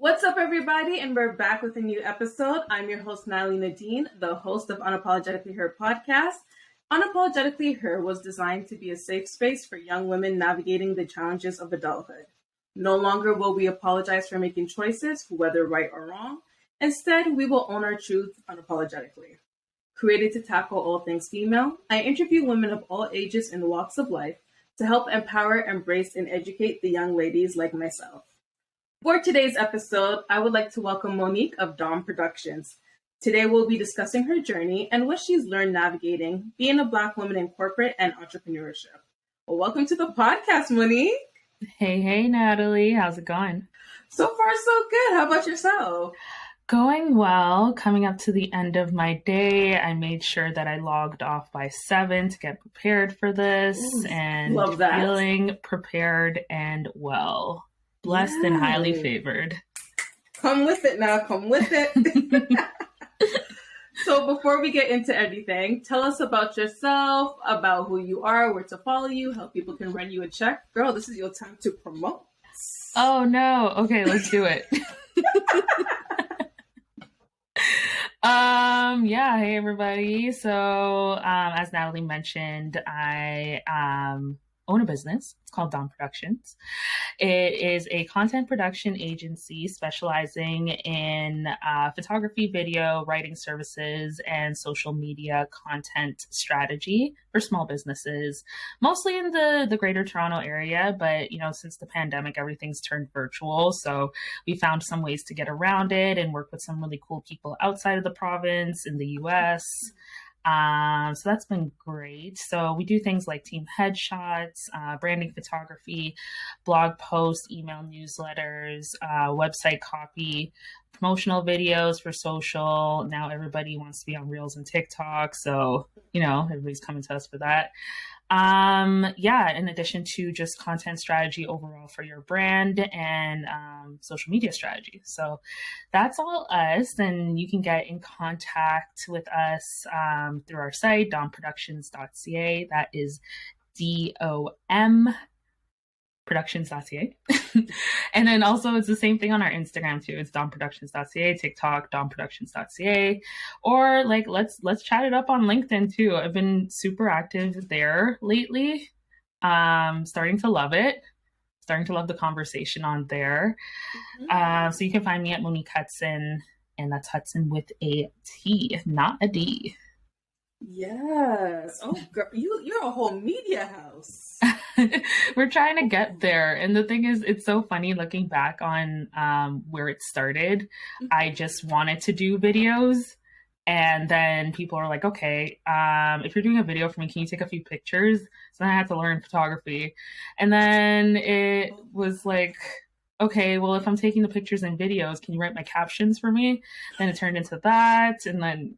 What's up, everybody? And we're back with a new episode. I'm your host, Natalie Nadeen, the host of Unapologetically Her podcast. Unapologetically Her was designed to be a safe space for young women navigating the challenges of adulthood. No longer will we apologize for making choices, whether right or wrong. Instead, we will own our truth unapologetically. Created to tackle all things female, I interview women of all ages and walks of life to help empower, embrace, and educate the young ladies like myself. For today's episode, I would like to welcome Monique of DOM Productions. Today, we'll be discussing her journey and what she's learned navigating being a Black woman in corporate and entrepreneurship. Well, welcome to the podcast, Monique. Hey, Natalie. How's it going? So far, so good. How about yourself? Going well. Coming up to the end of my day, I made sure that I logged off by 7 to get prepared for this. And love that. Feeling prepared and well. Blessed and highly favored. Come with it now. Come with it. So before we get into everything, tell us about yourself, about who you are, where to follow you, how people can run you a check. Girl, this is your time to promote. Oh, no. Okay, let's do it. Hey, everybody. So as Natalie mentioned, I own a business. It's called DOM Productions. It is a content production agency specializing in photography, video, writing services, and social media content strategy for small businesses, mostly in the Greater Toronto area. But, since the pandemic, everything's turned virtual. So we found some ways to get around it and work with some really cool people outside of the province in the US. So that's been great. So we do things like team headshots, branding photography, blog posts, email newsletters, website copy, promotional videos for social. Now everybody wants to be on Reels and TikTok. So, everybody's coming to us for that. In addition to just content strategy overall for your brand and social media strategy. So that's all us. And you can get in contact with us through our site, domproductions.ca. That is DOM productions.ca. And then also it's the same thing on our Instagram too. It's domproductions.ca, TikTok, domproductions.ca. Or let's chat it up on LinkedIn too. I've been super active there lately. Starting to love it. Starting to love the conversation on there. Mm-hmm. So you can find me at Monique Hudson, and that's Hudson with a T, not a D. Yes. Oh, girl, you're a whole media house. We're trying to get there. And the thing is, it's so funny looking back on where it started. Mm-hmm. I just wanted to do videos. And then people are like, okay, if you're doing a video for me, can you take a few pictures? So then I had to learn photography. And then it was like, okay, well, if I'm taking the pictures and videos, can you write my captions for me? Then it turned into that. And then,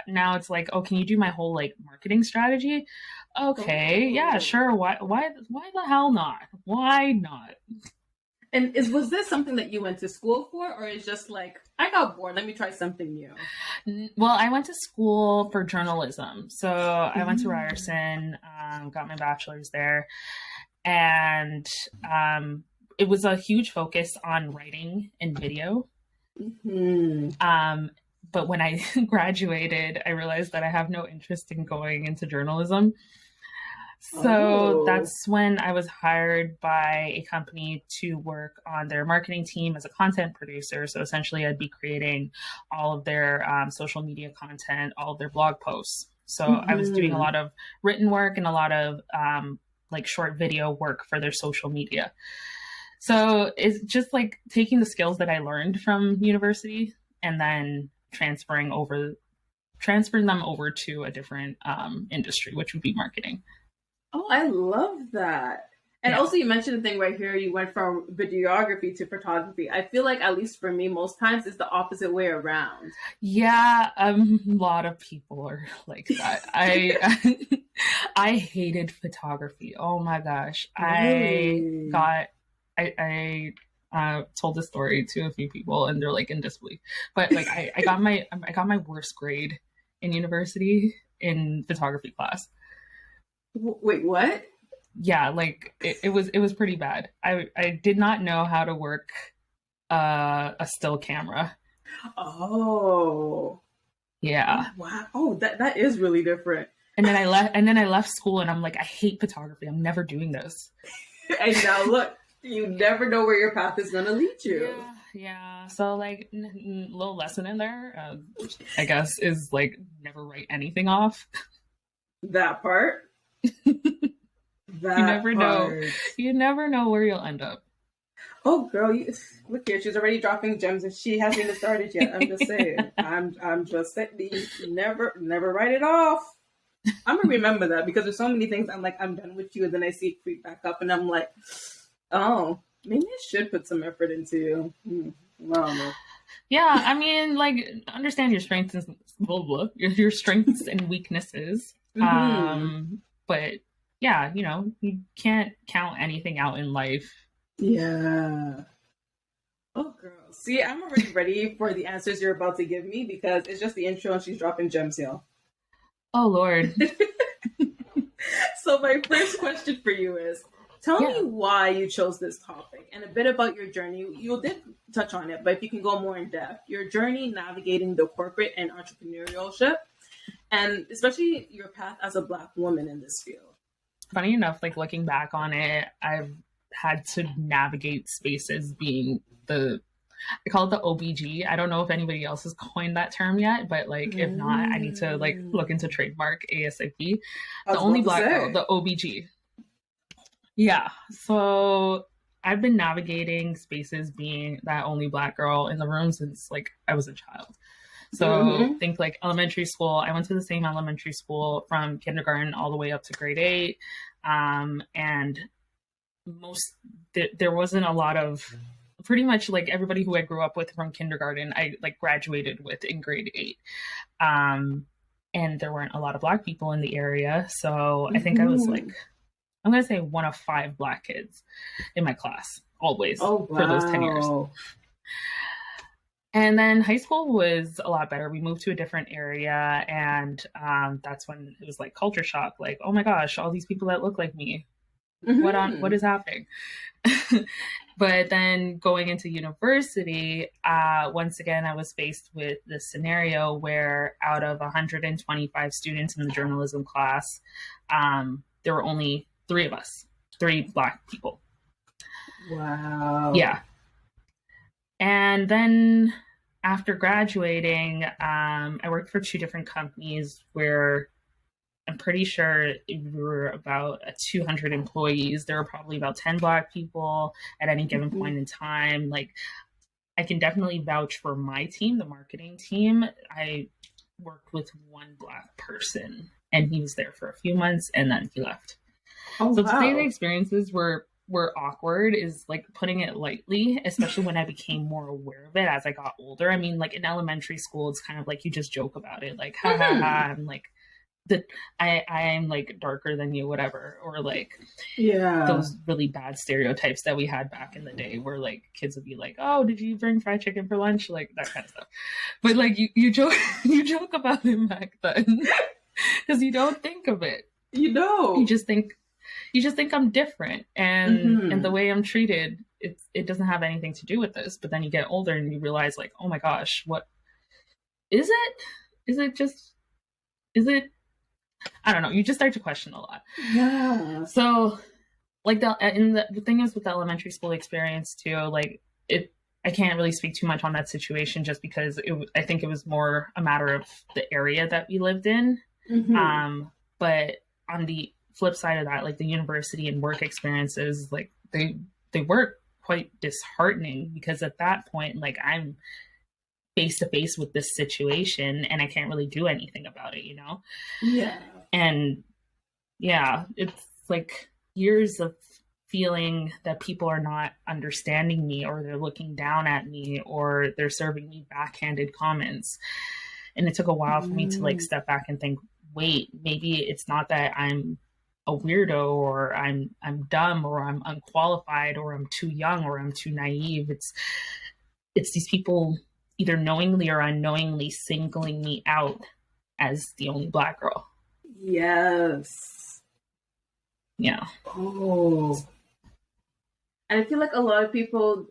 now it's like, oh, can you do my whole marketing strategy? Okay, yeah, sure. Why the hell not? Why not? And was this something that you went to school for, or is just like, I got bored, let me try something new? Well, I went to school for journalism. So I went to Ryerson, got my bachelor's there. And it was a huge focus on writing and video. Mm-hmm. But when I graduated, I realized that I have no interest in going into journalism. So that's when I was hired by a company to work on their marketing team as a content producer. So essentially, I'd be creating all of their social media content, all of their blog posts. So I was doing a lot of written work and a lot of short video work for their social media. So it's just taking the skills that I learned from university and then transferring them over to a different industry, which would be marketing. Oh, I love that. And also you mentioned the thing right here, you went from videography to photography. I feel like, at least for me, most times it's the opposite way around. Yeah, a lot of people are like that. I hated photography. Oh my gosh. I told this story to a few people and they're in disbelief. But I got my worst grade in university in photography class. Wait, what? Yeah, it was pretty bad. I did not know how to work a still camera. Oh. Yeah. Oh, wow. Oh, that is really different. And then I left school and I'm like, I hate photography. I'm never doing this. And now look, you never know where your path is gonna lead you. Yeah. So like, little lesson in there, I guess, is like never write anything off. That part. You never know. You never know where you'll end up. Oh, girl, look here. She's already dropping gems, and she hasn't even started yet. I'm just saying. I'm just saying. You never write it off. I'm gonna remember that because there's so many things I'm like, I'm done with you, and then I see it creep back up, and I'm like, oh, maybe I should put some effort into. Wow. Yeah, I mean, like, understand your strengths and blah, blah, your strengths and weaknesses. But yeah, you can't count anything out in life. Yeah. Oh, girl. See, I'm already ready for the answers you're about to give me because it's just the intro and she's dropping gems, y'all. Oh, Lord. So my first question for you is, tell me why you chose this topic and a bit about your journey. You did touch on it, but if you can go more in depth, your journey navigating the corporate and entrepreneurship, and especially your path as a Black woman in this field. Funny enough, like looking back on it, I've had to navigate spaces being I call it the OBG. I don't know if anybody else has coined that term yet, but like if not, I need to like look into trademark ASAP. The only Black girl, the OBG. Yeah. So I've been navigating spaces being that only Black girl in the room since like I was a child. So think like elementary school. I went to the same elementary school from kindergarten all the way up to grade 8. And there wasn't a lot of, pretty much like everybody who I grew up with from kindergarten, I like graduated with in grade 8. And there weren't a lot of Black people in the area. So I think I was like, I'm going to say one of 5 Black kids in my class, always, for those 10 years. And then high school was a lot better. We moved to a different area, and that's when it was like culture shock. Like, oh my gosh, all these people that look like me. What is happening? But then going into university, once again, I was faced with this scenario where out of 125 students in the journalism class, there were only 3 of us, 3 Black people. Wow. Yeah. And then after graduating, I worked for 2 different companies where I'm pretty sure we were about 200 employees. There were probably about 10 Black people at any given point in time. Like, I can definitely vouch for my team, the marketing team. I worked with 1 Black person, and he was there for a few months, and then he left. So to say the experiences were awkward is like putting it lightly, especially when I became more aware of it as I got older. I mean, like in elementary school, it's kind of like you just joke about it, like ha ha ha, I'm like I'm like darker than you, whatever, or like those really bad stereotypes that we had back in the day where like kids would be like, oh, did you bring fried chicken for lunch, like that kind of stuff. But like you joke about it back then because you don't think of it, you just think I'm different, and the way I'm treated, it doesn't have anything to do with this. But then you get older and you realize, like, oh my gosh, what is it? Is it? I don't know. You just start to question a lot. Yeah. So, like the thing is with the elementary school experience too, like I can't really speak too much on that situation just because I think it was more a matter of the area that we lived in. But on the flip side of that, like the university and work experiences, like they were quite disheartening because at that point, like I'm face to face with this situation and I can't really do anything about it, Yeah. And yeah, it's like years of feeling that people are not understanding me, or they're looking down at me, or they're serving me backhanded comments. And it took a while for me to like step back and think, wait, maybe it's not that I'm a weirdo or I'm dumb or I'm unqualified or I'm too young or I'm too naive. It's these people either knowingly or unknowingly singling me out as the only Black girl. Yes. Yeah. Oh. And I feel like a lot of people,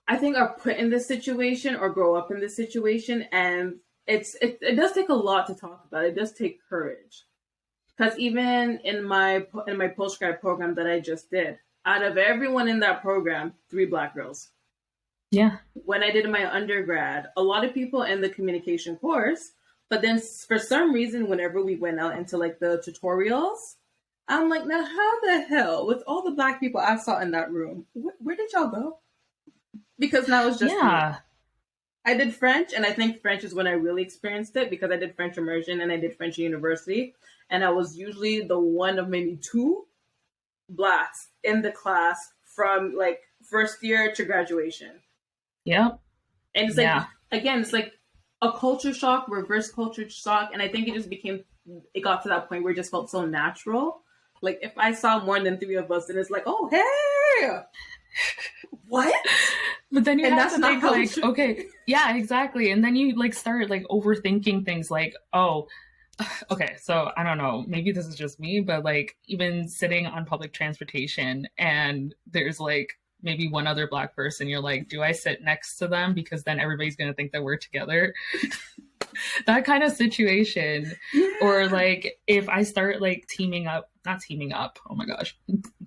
I think are put in this situation or grow up in this situation, and it does take a lot to talk about. It does take courage, because even in my postgrad program that I just did, out of everyone in that program, 3 Black girls. Yeah. When I did my undergrad, a lot of people in the communication course, but then for some reason, whenever we went out into like the tutorials, I'm like, now how the hell, with all the Black people I saw in that room, where did y'all go? Because now it's just me. I did French, and I think French is when I really experienced it, because I did French immersion and I did French university, and I was usually the one of maybe 2 Blacks in the class from like first year to graduation. Yep. And it's like, again, it's like a culture shock, reverse culture shock, and I think it got to that point where it just felt so natural. Like if I saw more than 3 of us, then it's like, oh hey, what? But then you have to think like, okay, yeah, exactly. And then you like start like overthinking things like, oh, okay, so I don't know, maybe this is just me, but like even sitting on public transportation and there's like maybe one other Black person, you're like, do I sit next to them? Because then everybody's going to think that we're together. That kind of situation. Yeah. Or like if I start like not teaming up, oh my gosh,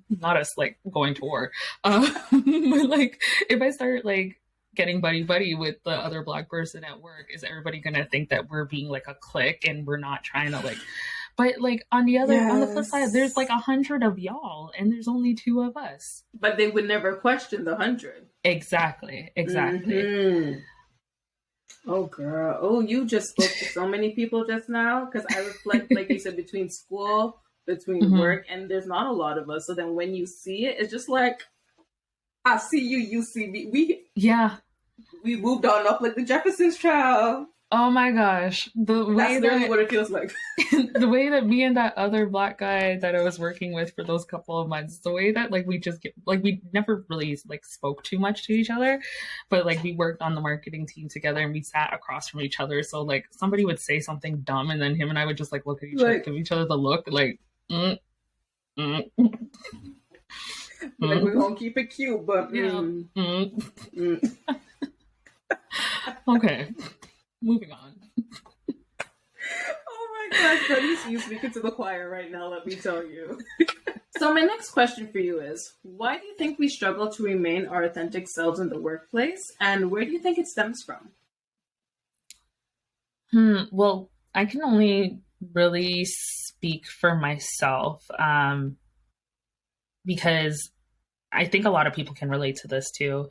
not us like going to war. But like if I start like getting buddy with the other Black person at work, is everybody going to think that we're being like a clique and we're not trying to like, but like on the flip side, there's like 100 of y'all and there's only 2 of us. But they would never question the 100. Exactly. Mm-hmm. Oh girl. Oh, you just spoke to so many people just now, because I reflect, like you said, between school, between work, and there's not a lot of us. So then when you see it, it's just like, I see you, you see me. We moved on up like the Jefferson's child. Oh my gosh. That's literally what it feels like. The way that me and that other Black guy that I was working with for those couple of months, the way that like we just get, like we never really like spoke too much to each other, but like we worked on the marketing team together and we sat across from each other. So like somebody would say something dumb and then him and I would just like look at each other, give each other the look like, like we're gonna keep it cute, but okay. Moving on. Oh my gosh, buddy, you speaking to the choir right now, let me tell you. So my next question for you is, why do you think we struggle to remain our authentic selves in the workplace, and where do you think it stems from? Well, I can only really speak for myself, because I think a lot of people can relate to this too.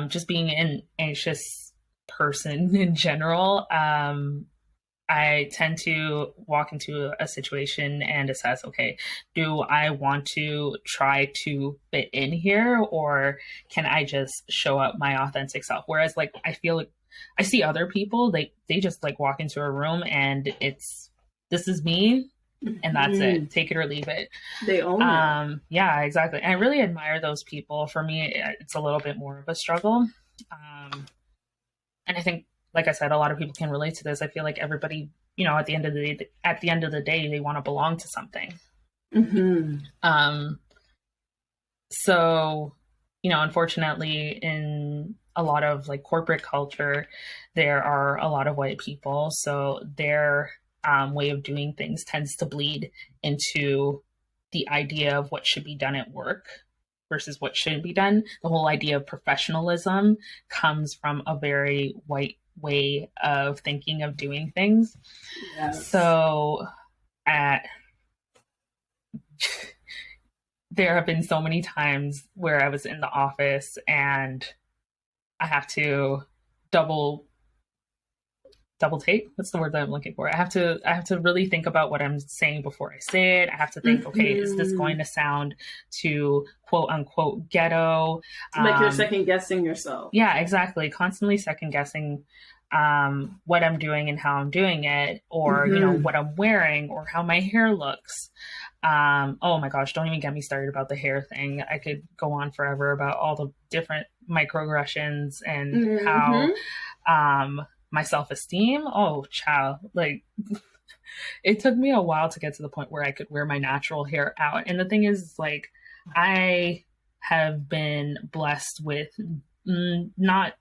Just being an anxious person in general, I tend to walk into a situation and assess, okay, do I want to try to fit in here, or can I just show up my authentic self? Whereas like I feel like I see other people, they just like walk into a room and this is me and that's it, take it or leave it. They own it. Yeah, exactly. And I really admire those people. For me, it's a little bit more of a struggle. And I think, like I said, a lot of people can relate to this. I feel like everybody, you know, at the end of the day, they want to belong to something. So, you know, unfortunately, in a lot of like corporate culture, there are a lot of white people. So their way of doing things tends to bleed into the idea of what should be done at work versus what shouldn't be done. The whole idea of professionalism comes from a very white way of thinking of doing things. Yes. So there have been so many times where I was in the office and I have to double take. What's the word that I'm looking for? I have to really think about what I'm saying before I say it. I have to think, okay, is this going to sound too quote unquote ghetto? Like you're second guessing yourself. Yeah, exactly. Constantly second guessing what I'm doing and how I'm doing it, or you know, what I'm wearing or how my hair looks. Oh my gosh, don't even get me started about the hair thing. I could go on forever about all the different microaggressions and how my self-esteem, oh child, like it took me a while to get to the point where I could wear my natural hair out. And the thing is, like, I have been blessed with not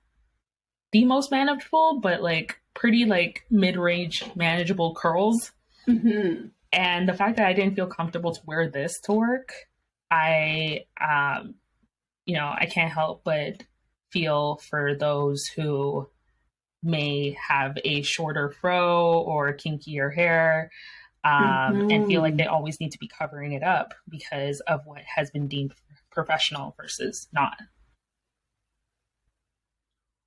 the most manageable, but like pretty like mid-range manageable curls. Mm-hmm. And the fact that I didn't feel comfortable to wear this to work, I, I can't help but feel for those who may have a shorter fro or kinkier hair, and feel like they always need to be covering it up because of what has been deemed professional versus not.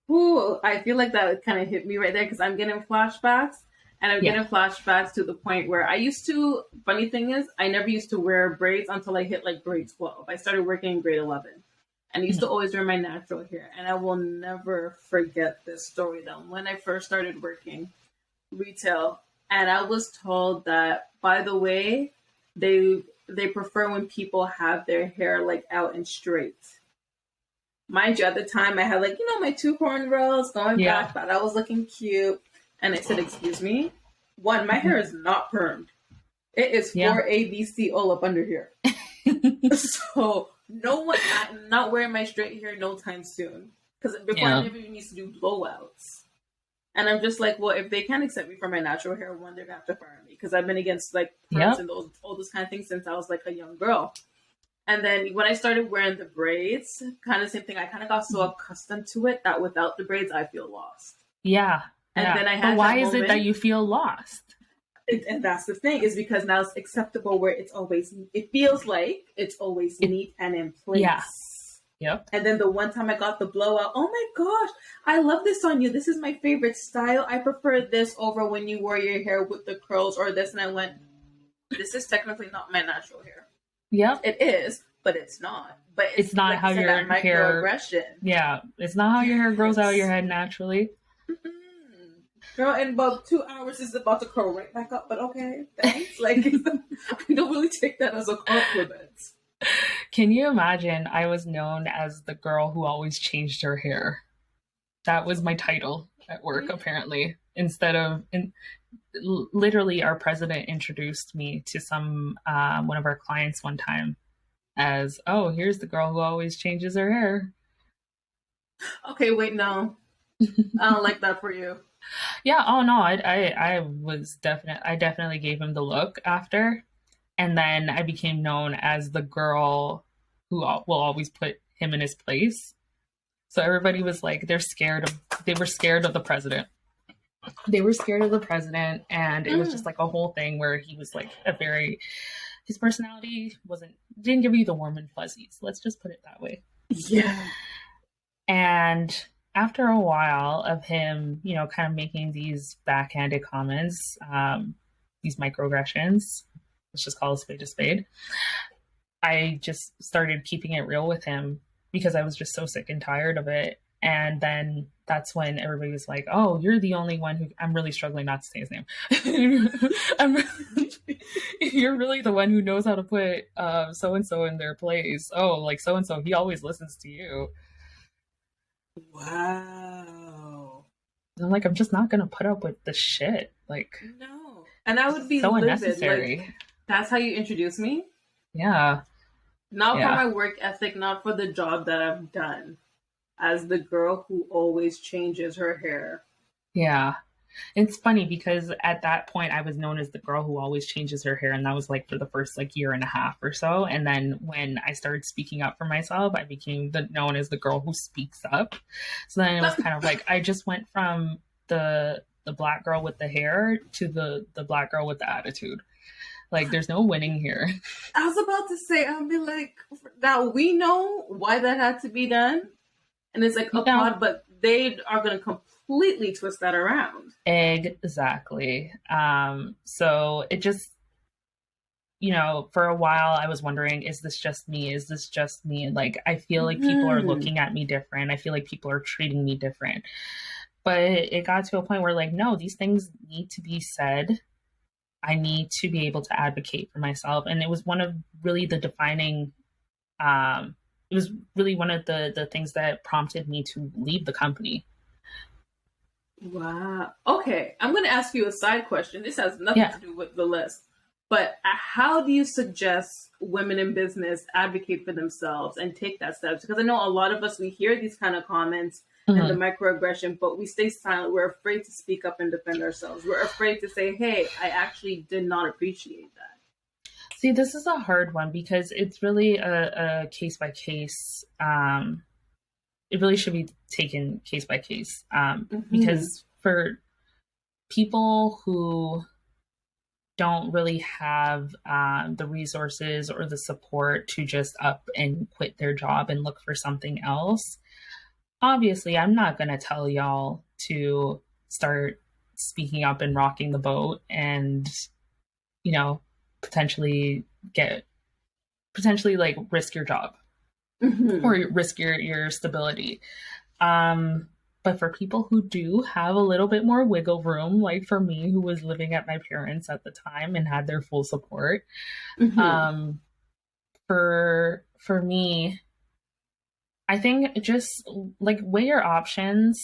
Ooh, I feel like that kind of hit me right there because I'm getting flashbacks. And I'm getting flashbacks to the point where I used to, funny thing is, I never used to wear braids until I hit like grade 12. I started working in grade 11. And I used to always wear my natural hair. And I will never forget this story though. When I first started working retail, and I was told that, by the way, they prefer when people have their hair like out and straight. Mind you, at the time I had like, my 2 cornrows going back, thought I was looking cute. And I said, excuse me? One, my hair is not permed. It is for ABC all up under here. So no one, I'm not wearing my straight hair no time soon. Because before I never even used to do blowouts. And I'm just like, well, if they can't accept me for my natural hair, one, they're going to have to fire me. Because I've been against like perms and all those kind of things since I was like a young girl. And then when I started wearing the braids, kind of same thing. I kind of got so accustomed to it that without the braids, I feel lost. Yeah. And then I had but why is it that you feel lost? And that's the thing, is because now it's acceptable where it feels like it's always neat and in place. Yeah. Yep. And then the one time I got the blowout, oh my gosh, I love this on you. This is my favorite style. I prefer this over when you wore your hair with the curls or this. And I went, this is technically not my natural hair. Yep. It is, but it's not. But it's not like how your hair. Microaggression. Yeah. It's not how your hair grows out of your head naturally. Girl, in about 2 hours, it's about to curl right back up. But okay, thanks. Like, I don't really take that as a compliment. Can you imagine? I was known as the girl who always changed her hair. That was my title at work, apparently. Literally, our president introduced me to one of our clients one time as, oh, here's the girl who always changes her hair. Okay, wait, no. I don't like that for you. Yeah. Oh no. I definitely gave him the look after, and then I became known as the girl who will always put him in his place. So everybody was like, they were scared of the president. They were scared of the president, and it was just like a whole thing where he was like his personality didn't give you the warm and fuzzies. Let's just put it that way. Yeah. And after a while of him, kind of making these backhanded comments, these microaggressions, let's just call a spade, I just started keeping it real with him because I was just so sick and tired of it. And then that's when everybody was like, oh, you're the only one who, I'm really struggling not to say his name. You're really the one who knows how to put so-and-so in their place. Oh, like so-and-so, he always listens to you. Wow. And I'm like, I'm just not going to put up with the shit. Like, no. And I would be so livid. unnecessary. Like, that's how you introduce me? Yeah. Not for my work ethic, not for the job that I've done. As the girl who always changes her hair. Yeah. It's funny because at that point I was known as the girl who always changes her hair. And that was like for the first like year and a half or so. And then when I started speaking up for myself, I became known as the girl who speaks up. So then it was kind of like, I just went from the black girl with the hair to the black girl with the attitude. Like, there's no winning here. I was about to say, I'll be like, now we know why that had to be done. And it's like applaud, but they are going to completely twist that around. Exactly. So it just, for a while I was wondering, is this just me? Is this just me? Like, I feel like people are looking at me different. I feel like people are treating me different. But it got to a point where like, no, these things need to be said. I need to be able to advocate for myself. And it was one of really the defining, it was really one of the things that prompted me to leave the company. Wow. Okay. I'm going to ask you a side question. This has nothing to do with the list. But how do you suggest women in business advocate for themselves and take that step? Because I know a lot of us, we hear these kind of comments and the microaggression, but we stay silent. We're afraid to speak up and defend ourselves. We're afraid to say, hey, I actually did not appreciate that. See, this is a hard one because it's really a case by case. It really should be taken case by case because for people who don't really have the resources or the support to just up and quit their job and look for something else, obviously I'm not going to tell y'all to start speaking up and rocking the boat and, you know, potentially like risk your job or risk your stability. But for people who do have a little bit more wiggle room, like for me, who was living at my parents' at the time and had their full support, for me, I think just like weigh your options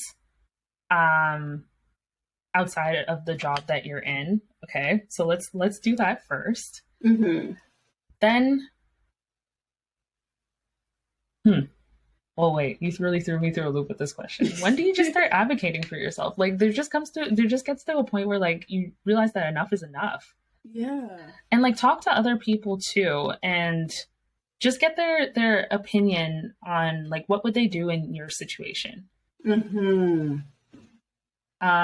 outside of the job that you're in. Okay, so let's do that first. Then, oh wait, you really threw me through a loop with this question. When do you just start advocating for yourself? Like there just gets to a point where like you realize that enough is enough. Yeah. And like talk to other people too and just get their opinion on like what would they do in your situation.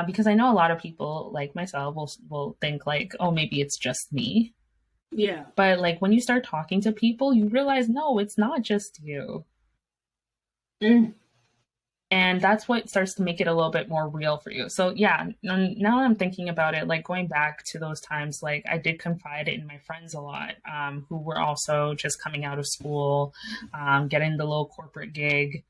Because I know a lot of people like myself will think like, oh, maybe it's just me. Yeah. But like when you start talking to people, you realize, no, it's not just you. And that's what starts to make it a little bit more real for you. So yeah, now I'm thinking about it, like going back to those times, like I did confide in my friends a lot, who were also just coming out of school, getting the little corporate gig,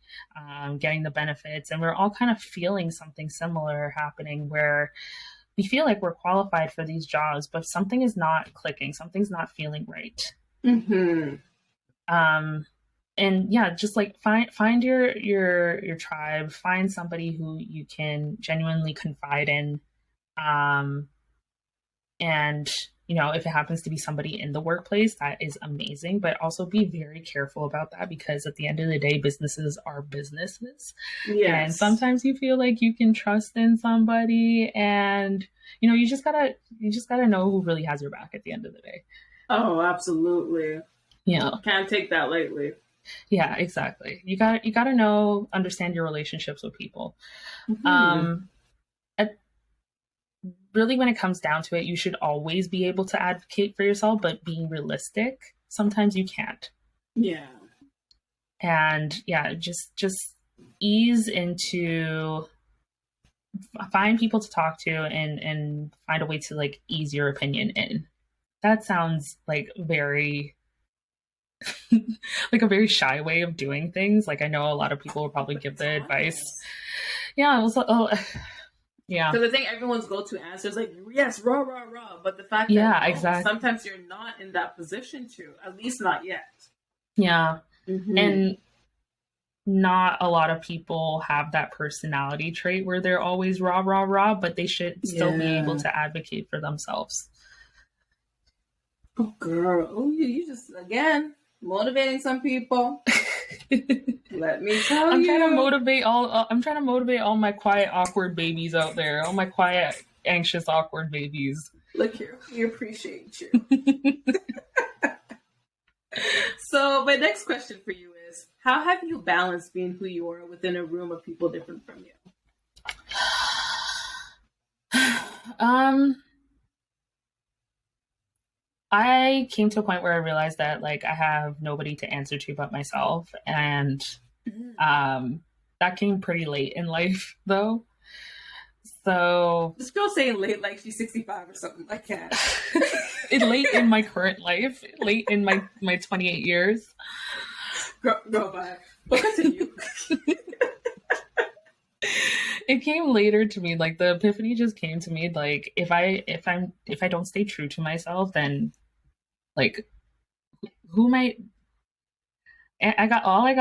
getting the benefits. And we're all kind of feeling something similar happening where we feel like we're qualified for these jobs, but something is not clicking. Something's not feeling right. And yeah, just like find your tribe, find somebody who you can genuinely confide in. And, you know, if it happens to be somebody in the workplace, that is amazing, but also be very careful about that because at the end of the day, businesses are businesses. Yes. And sometimes you feel like you can trust in somebody and, you know, you just gotta know who really has your back at the end of the day. Oh, absolutely. Yeah. Can't take that lightly. Yeah, exactly. You got to understand your relationships with people. Really, when it comes down to it, you should always be able to advocate for yourself, but being realistic, sometimes you can't. Yeah. And yeah, just ease into, find people to talk to and find a way to like ease your opinion in. That sounds like very like a very shy way of doing things. Like I know a lot of people will probably give the advice. Yeah. Yeah. Because I think everyone's go-to answer is like, yes, rah, rah, rah. But the fact that exactly. Sometimes you're not in that position to, at least not yet. Yeah. And not a lot of people have that personality trait where they're always rah, rah, rah, but they should still be able to advocate for themselves. Oh, girl. Oh, you just, again, motivating some people. Let me tell I'm you. trying to motivate all my quiet, awkward babies out there. All my quiet, anxious, awkward babies. Look here. We appreciate you. So my next question for you is, how have you balanced being who you are within a room of people different from you? I came to a point where I realized that like I have nobody to answer to but myself. And that came pretty late in life though. So this girl saying late like she's 65 or something like that. Late in my current life, late in my 28 years. Go back. We'll continue. It came later to me. Like the epiphany just came to me. Like if I don't stay true to myself, then like who might I got blah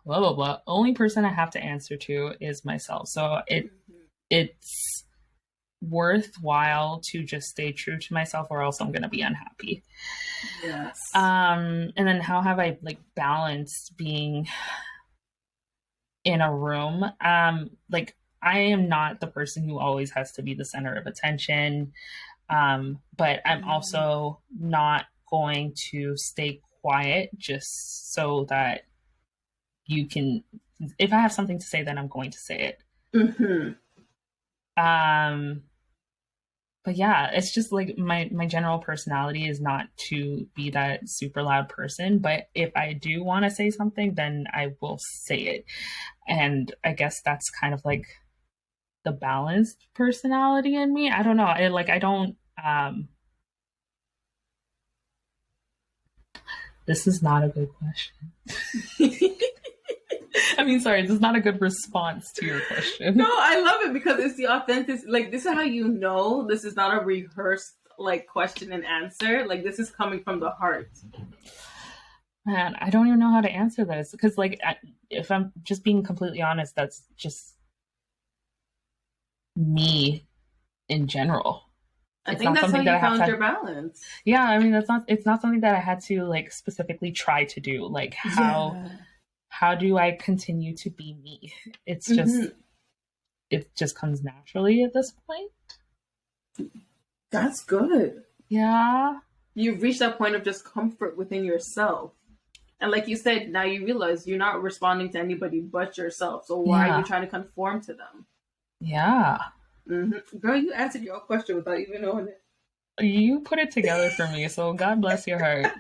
blah blah. Only person I have to answer to is myself. So it's worthwhile to just stay true to myself, or else I'm going to be unhappy. Yes. And then how have I like balanced being in a room? Like I am not the person who always has to be the center of attention. But I'm also not going to stay quiet just so that you can, if I have something to say, then I'm going to say it. Mm-hmm. But yeah, it's just like my general personality is not to be that super loud person. But if I do want to say something, then I will say it. And I guess that's kind of like the balanced personality in me. I don't know. I don't, this is not a good question. I mean, sorry, this is not a good response to your question. No, I love it because it's the authentic. Like, this is how you know this is not a rehearsed like question and answer. Like, this is coming from the heart. Man, I don't even know how to answer this because, like, if I'm just being completely honest, that's just me in general. I think that's how you found your balance. Yeah, I mean, it's not something that I had to like specifically try to do. Like, how do I continue to be me? It's just, it just comes naturally at this point. That's good. Yeah. You've reached that point of just comfort within yourself. And like you said, now you realize you're not responding to anybody but yourself. So why are you trying to conform to them? Yeah. Mm-hmm. Girl, you answered your own question without even knowing it. You put it together for me, so God bless your heart.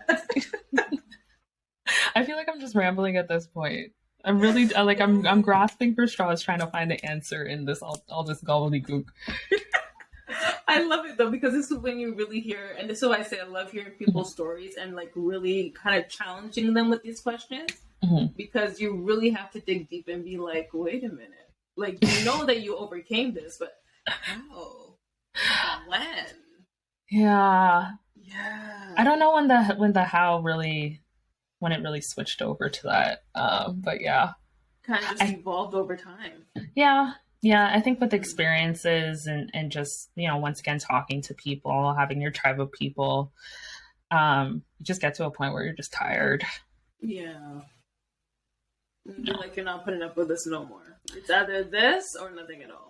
I feel like I'm just rambling at this point. I'm really like I'm grasping for straws, trying to find the answer in this all this gobbledygook. I love it though, because this is when you really hear, and this is why I say I love hearing people's stories and like really kind of challenging them with these questions, because you really have to dig deep and be like, wait a minute, like you know that you overcame this, but how? When? Yeah. Yeah. I don't know when the how really, when it really switched over to that. But yeah. Kind of just evolved over time. Yeah. Yeah. I think with experiences and just, you know, once again, talking to people, having your tribe of people, you just get to a point where you're just tired. Yeah. You're like, you're not putting up with this no more. It's either this or nothing at all.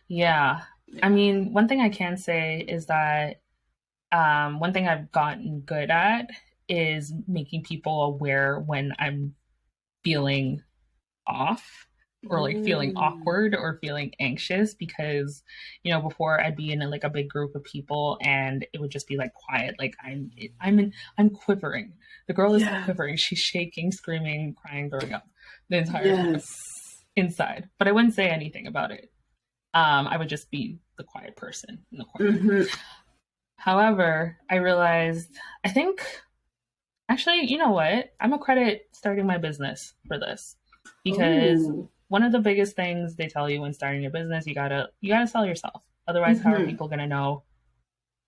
Yeah. I mean, one thing I can say is that one thing I've gotten good at is making people aware when I'm feeling off or like feeling awkward or feeling anxious, because, you know, before I'd be in like a big group of people and it would just be like quiet. Like I'm quivering. The girl is quivering. She's shaking, screaming, crying, throwing up the entire time inside. But I wouldn't say anything about it. I would just be the quiet person in the corner. However, I realized, I think, actually, you know what? I'm gonna credit starting my business for this, because one of the biggest things they tell you when starting a business, you gotta sell yourself. Otherwise, how are people gonna know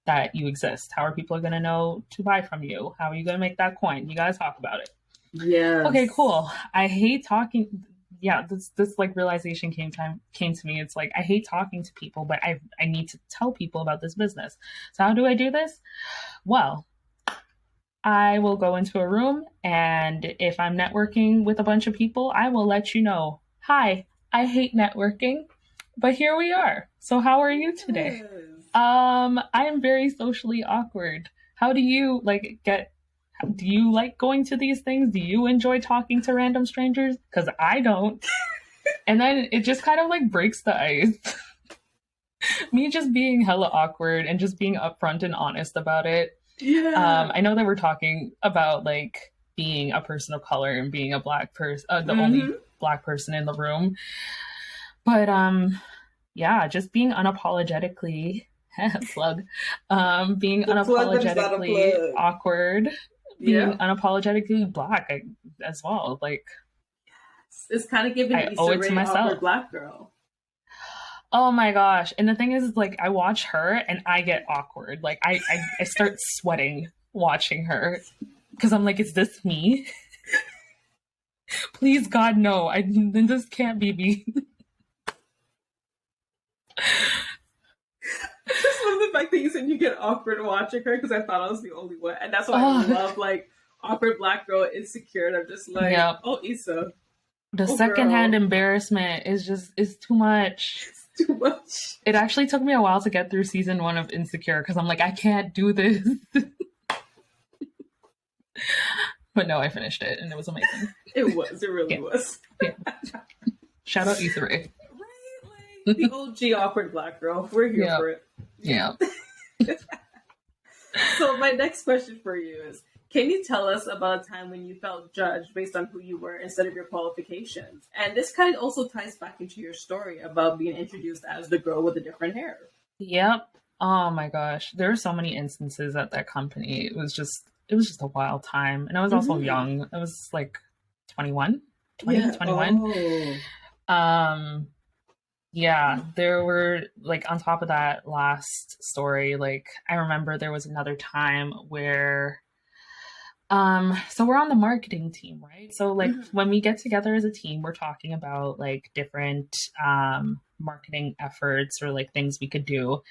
that you exist? How are people gonna know to buy from you? How are you gonna make that coin? You gotta talk about it. Yeah. Okay, cool. I hate talking. Yeah, this like realization came to me. It's like, I hate talking to people, but I need to tell people about this business. So how do I do this? Well, I will go into a room, and if I'm networking with a bunch of people, I will let you know, hi, I hate networking, but here we are. So how are you today? I am very socially awkward. How do you do you like going to these things? Do you enjoy talking to random strangers? Because I don't. And then it just kind of like breaks the ice. Me just being hella awkward and just being upfront and honest about it. Yeah. I know that we're talking about like being a person of color and being a Black person, the only Black person in the room. But yeah, just being unapologetically plug, being unapologetically awkward. Being unapologetically Black as well, like it's kind of giving I owe it to myself. Black girl. Oh my gosh! And the thing is, like, I watch her and I get awkward. Like, I start sweating watching her because I'm like, is this me? Please, God, no! This can't be me. and you get awkward watching her because I thought I was the only one. And that's why I love like awkward black girl insecure. And I'm just like, oh, Issa. The secondhand embarrassment is too much. It's too much. It actually took me a while to get through season 1 of Insecure because I'm like, I can't do this. But no, I finished it and it was amazing. It was. It really was. Yeah. Shout out Issa Rae. Right? Like, the OG awkward black girl. We're here for it. Yeah. So my next question for you is, can you tell us about a time when you felt judged based on who you were instead of your qualifications? And this kind of also ties back into your story about being introduced as the girl with the different hair. Yep. Oh my gosh. There were so many instances at that company. It was just a wild time. And I was also young. I was like 21. Yeah, there were like on top of that last story, like I remember there was another time where so we're on the marketing team, right? So like when we get together as a team, we're talking about like different marketing efforts or like things we could do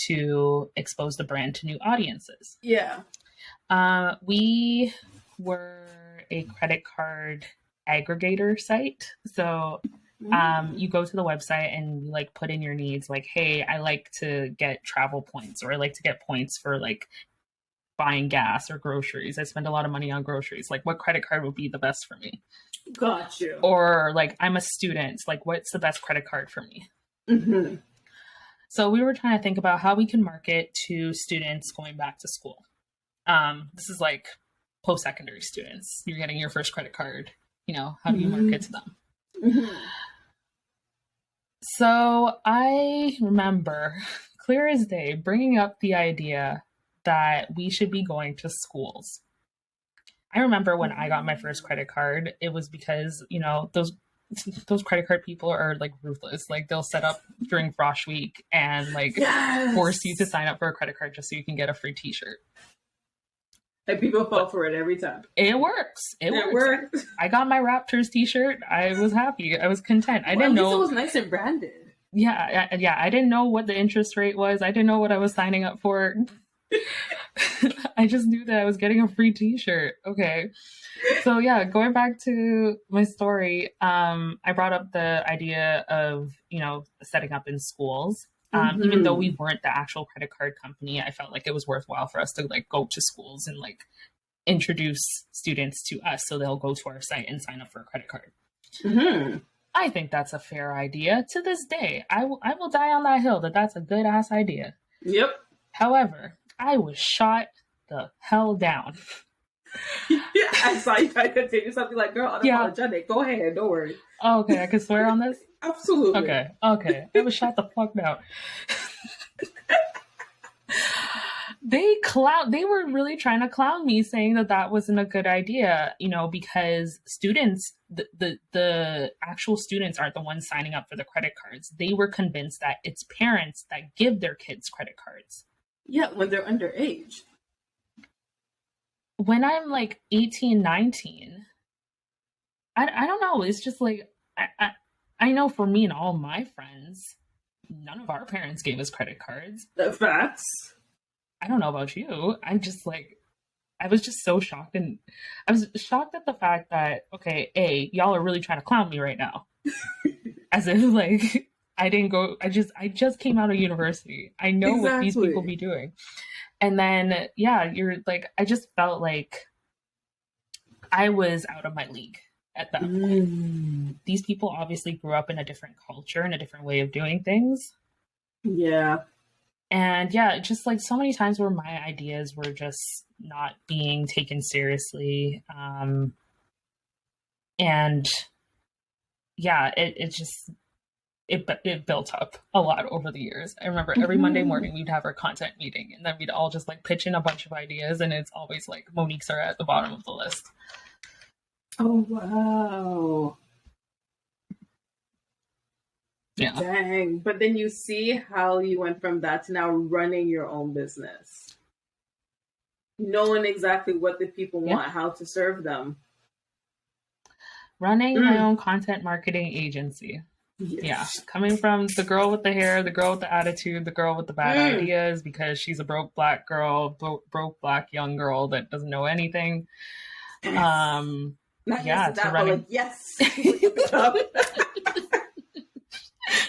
to expose the brand to new audiences. Yeah. We were a credit card aggregator site. So you go to the website and you like put in your needs like, hey, I like to get travel points, or I like to get points for like buying gas or groceries. I spend a lot of money on groceries. Like what credit card would be the best for me? Got you. Or like I'm a student, like what's the best credit card for me? Mm-hmm. So we were trying to think about how we can market to students going back to school. This is like post-secondary students. You're getting your first credit card. You know, how do you market to them? Mm-hmm. So I remember clear as day bringing up the idea that we should be going to schools. I remember when I got my first credit card, it was because, you know, those credit card people are like ruthless. Like they'll set up during Frosh Week and like force you to sign up for a credit card just so you can get a free t-shirt. And people fall for it every time. It works. It works. I got my Raptors t-shirt. I was happy. I was content. I didn't know it was nice and branded. Yeah. I didn't know what the interest rate was. I didn't know what I was signing up for. I just knew that I was getting a free t-shirt. Okay. So yeah, going back to my story, I brought up the idea of, you know, setting up in schools. Even though we weren't the actual credit card company, I felt like it was worthwhile for us to like go to schools and like introduce students to us so they'll go to our site and sign up for a credit card. Mm-hmm. I think that's a fair idea. To this day, I will die on that hill that that's a good ass idea. Yep. However, I was shot the hell down. Yeah, I saw you try to continue something like, girl, unapologetic. Go ahead, don't worry. Oh, okay, I can swear on this? Absolutely. Okay. I was shot the fuck down. They were really trying to clown me, saying that wasn't a good idea, you know, because students, the actual students aren't the ones signing up for the credit cards. They were convinced that it's parents that give their kids credit cards. Yeah, when they're underage. When I'm like 18, 19, I don't know. It's just like, I know for me and all my friends, none of our parents gave us credit cards. The facts. I don't know about you. I'm just like, I was just so shocked. And I was shocked at the fact that, okay, y'all are really trying to clown me right now. As if like, I just came out of university. I know what these people be doing. And then, yeah, you're like, I just felt like I was out of my league at that point. These people obviously grew up in a different culture and a different way of doing things. Yeah. And yeah, just like so many times where my ideas were just not being taken seriously. And yeah, it built up a lot over the years. I remember every Monday morning we'd have our content meeting and then we'd all just like pitch in a bunch of ideas, and it's always like Monique's are at the bottom of the list. Oh, wow. Yeah. Dang. But then you see how you went from that to now running your own business. Knowing exactly what the people want, how to serve them. Running my own content marketing agency. Yeah, coming from the girl with the hair, the girl with the attitude, the girl with the bad ideas, because she's a broke black girl, broke black young girl that doesn't know anything. Not yeah, that, running. But like, yes.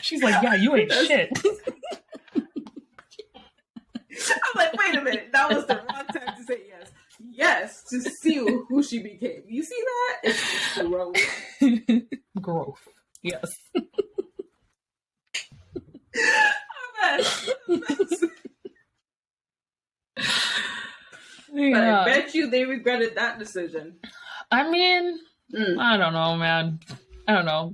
She's like, yeah, you ain't shit. I'm like, wait a minute, that was the wrong time to say yes. Yes, to see who she became. You see that? It's growth. Growth. Yes. But I bet you they regretted that decision. I mean, I don't know, man. I don't know.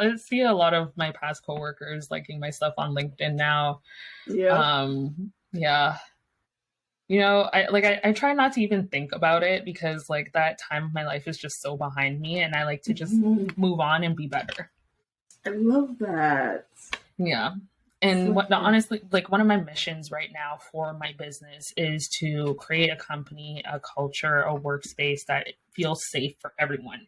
I see a lot of my past coworkers liking my stuff on LinkedIn now. Yeah. Yeah. You know, I try not to even think about it because like that time of my life is just so behind me, and I like to just move on and be better. I love that. Yeah. And honestly, like one of my missions right now for my business is to create a company, a culture, a workspace that feels safe for everyone,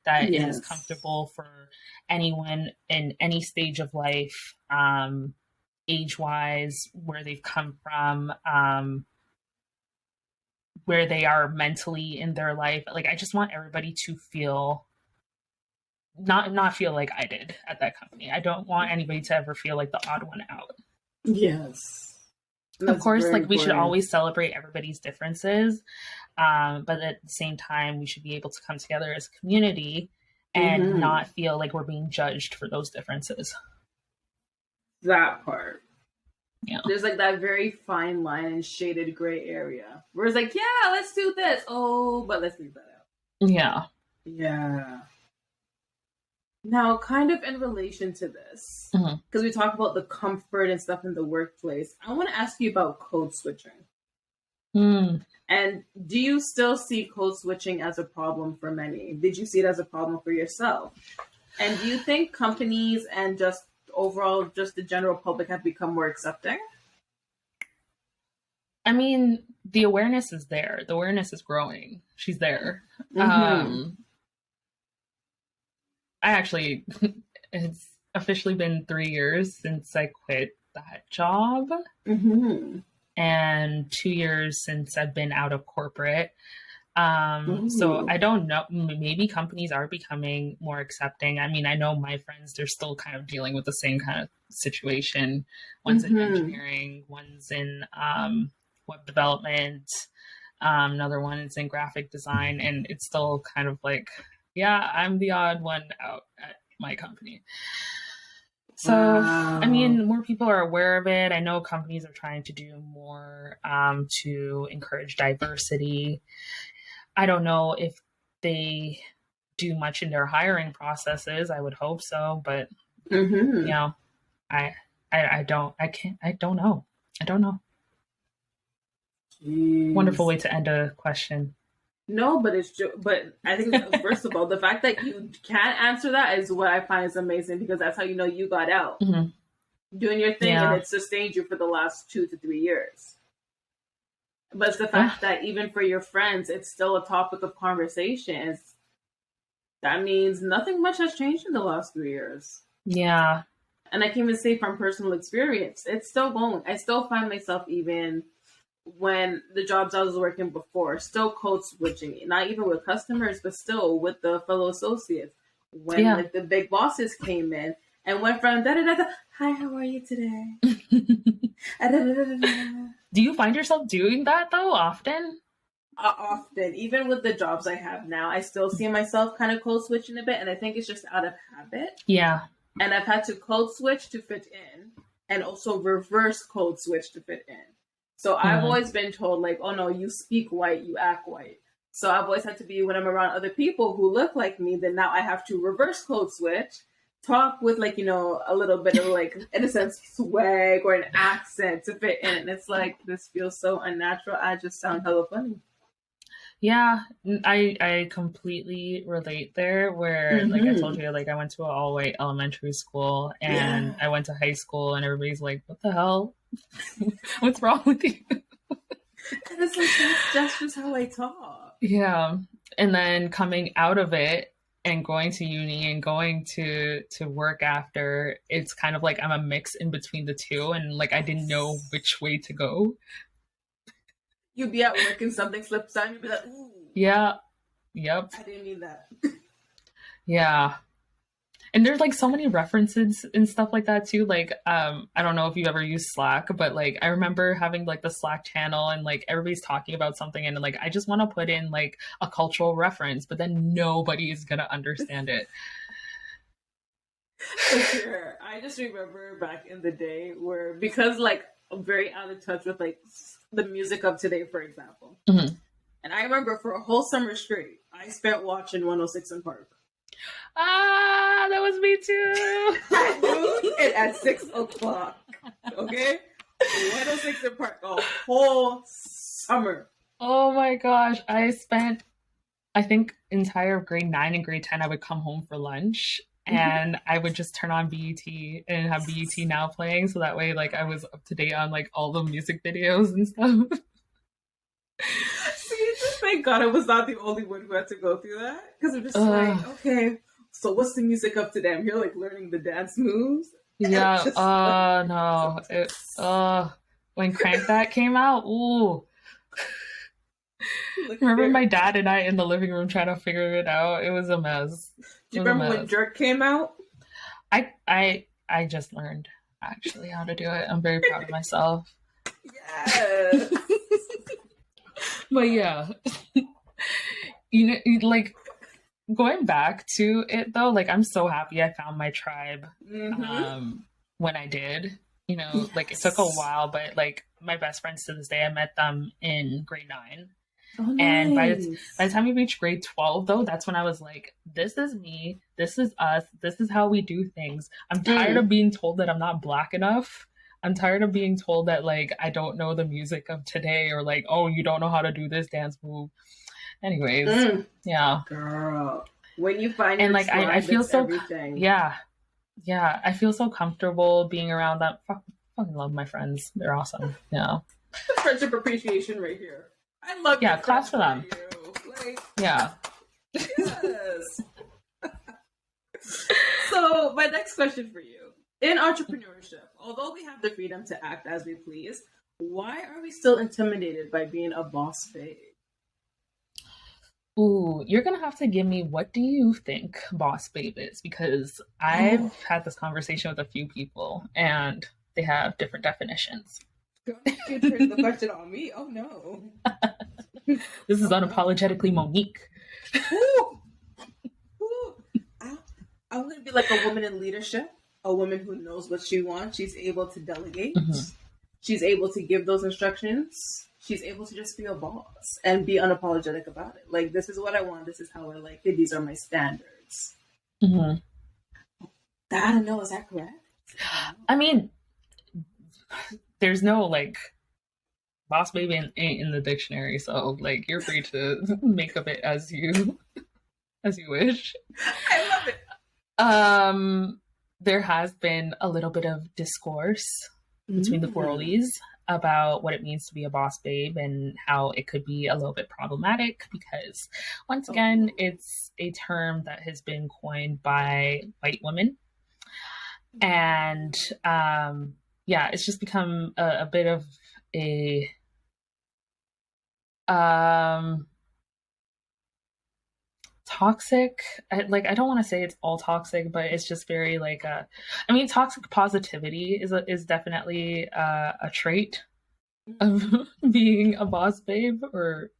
that is comfortable for anyone in any stage of life, age-wise, where they've come from, where they are mentally in their life. Like, I just want everybody to feel not feel like I did at that company. I don't want anybody to ever feel like the odd one out. Yes. Of course, like we should always celebrate everybody's differences. But at the same time, we should be able to come together as a community and not feel like we're being judged for those differences. That part. Yeah. There's like that very fine line and shaded gray area where it's like, yeah, let's do this. Oh, but let's leave that out. Yeah. Yeah. Now, kind of in relation to this, because we talk about the comfort and stuff in the workplace, I want to ask you about code switching. And do you still see code switching as a problem for many? Did you see it as a problem for yourself? And do you think companies and just overall, just the general public have become more accepting? I mean, the awareness is there. The awareness is growing. She's there. It's officially been 3 years since I quit that job. And 2 years since I've been out of corporate. So I don't know, maybe companies are becoming more accepting. I mean, I know my friends, they're still kind of dealing with the same kind of situation. One's in engineering, one's in web development, another one is in graphic design, and it's still kind of like, yeah, I'm the odd one out at my company. So, I mean, more people are aware of it. I know companies are trying to do more to encourage diversity. I don't know if they do much in their hiring processes. I would hope so, but you know, I don't know. I don't know. Jeez. Wonderful way to end a question. No, but but I think first of all, the fact that you can't answer that is what I find is amazing, because that's how you know you got out doing your thing, and it sustained you for the last 2 to 3 years. But it's the fact that even for your friends, it's still a topic of conversation. That means nothing much has changed in the last 3 years. Yeah. And I can even say from personal experience, it's still going. I still find myself, even when the jobs I was working before, still code switching, not even with customers, but still with the fellow associates. When like the big bosses came in and went from hi, how are you today? Do you find yourself doing that though often? Often, even with the jobs I have now, I still see myself kind of code switching a bit, and I think it's just out of habit. Yeah. And I've had to code switch to fit in, and also reverse code switch to fit in. So I've always been told, like, oh no, you speak white, you act white. So I've always had to be, when I'm around other people who look like me, then now I have to reverse code switch, talk with, like, you know, a little bit of, like, in a sense, swag or an accent to fit in. And it's like, this feels so unnatural. I just sound hella funny. Yeah, I completely relate there, where like I told you, like I went to an all-white elementary school, and I went to high school, and everybody's like, what the hell? What's wrong with you? And it's like, that's just how I talk. Yeah. And then coming out of it, and going to uni and going to work after, it's kind of like I'm a mix in between the two, and like I didn't know which way to go. You'd be at work and something slips out, and you'd be like, ooh. Yeah. Yep. I didn't need that. Yeah. And there's like so many references and stuff like that too. Like, I don't know if you ever use Slack, but like I remember having like the Slack channel and like everybody's talking about something and like I just want to put in like a cultural reference, but then nobody is gonna understand it. For sure. I just remember back in the day where, because like I'm very out of touch with like the music of today, for example. Mm-hmm. And I remember for a whole summer straight, I spent watching 106 in Park. Ah, that was me too. At noon and at 6 o'clock. Okay? 106 in Park a whole summer. Oh my gosh. I spent, I think, entire grade 9 and grade 10, I would come home for lunch and I would just turn on BET and have BET Now playing. So that way, like, I was up to date on like all the music videos and stuff. See, just thank God I was not the only one who had to go through that. Because I'm just like, okay, so what's the music of today? I'm here like learning the dance moves. Yeah. No. When Crank That came out, ooh. Remember my dad and I in the living room trying to figure it out? It was a mess. Do you remember when Jerk came out? I just learned actually how to do it. I'm very proud of myself. Yes. But yeah, you know, like going back to it though, like I'm so happy I found my tribe when I did. You know, yes. Like it took a while, but like my best friends to this day, I met them in grade 9. Oh, nice. And by the time we reached grade 12 though, that's when I was like, this is me, this is us, this is how we do things. I'm tired of being told that I'm not Black enough. I'm tired of being told that like I don't know the music of today, or like, oh, you don't know how to do this dance move. Anyways, yeah. Girl, when you find and like I feel so everything. Yeah, I feel so comfortable being around them. Fucking love my friends. They're awesome. Yeah. Friendship appreciation right here. I love you. Yeah, claps for them. Like, yeah. Yes. So my next question for you. In entrepreneurship, although we have the freedom to act as we please, why are we still intimidated by being a boss babe? Ooh, you're going to have to give me, what do you think boss babe is? Because I've had this conversation with a few people and they have different definitions. You turned the question on me? Oh no. This is Unapologetically Monique. Ooh. I'm going to be like a woman in leadership. A woman who knows what she wants. She's able to delegate. She's able to give those instructions. She's able to just be a boss and be unapologetic about it. Like, this is what I want. This is how I like it. These are my standards. I don't know. Is that correct? I mean, there's no like boss baby in the dictionary. So like, you're free to make of it as you wish. I love it. There has been a little bit of discourse between the girlies about what it means to be a boss babe and how it could be a little bit problematic because, once again, it's a term that has been coined by white women. And it's just become a bit of a toxic, I don't want to say it's all toxic, but it's just very like toxic positivity is definitely a trait of being a boss babe, or